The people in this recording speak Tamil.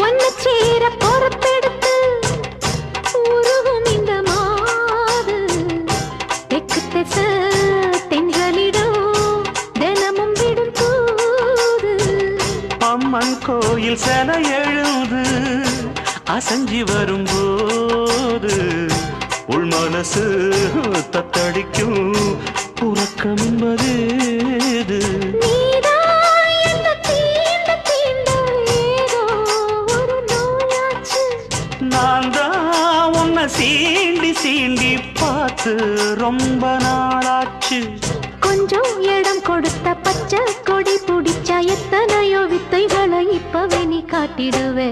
ஒன்னு சேர பொறுப்பெடுத்து உருகும் இந்த மாது தெற்கு திச தென்றலிடும் தினமும் விடும் தூது அம்மன் கோயில் சில எழுது அசஞ்சி வரும்போது உள் மனசு தத்தடிக்கும் உறக்கம் என்பது நான் தான் உன்னை சீண்டி சீண்டி பார்த்து ரொம்ப நாளாச்சு கொஞ்சம் இடம் கொடுத்த பச்சை கொடி பிடிச்சா எத்தனையோ வித்தைகளை இப்பவே நீ காட்டிடுவே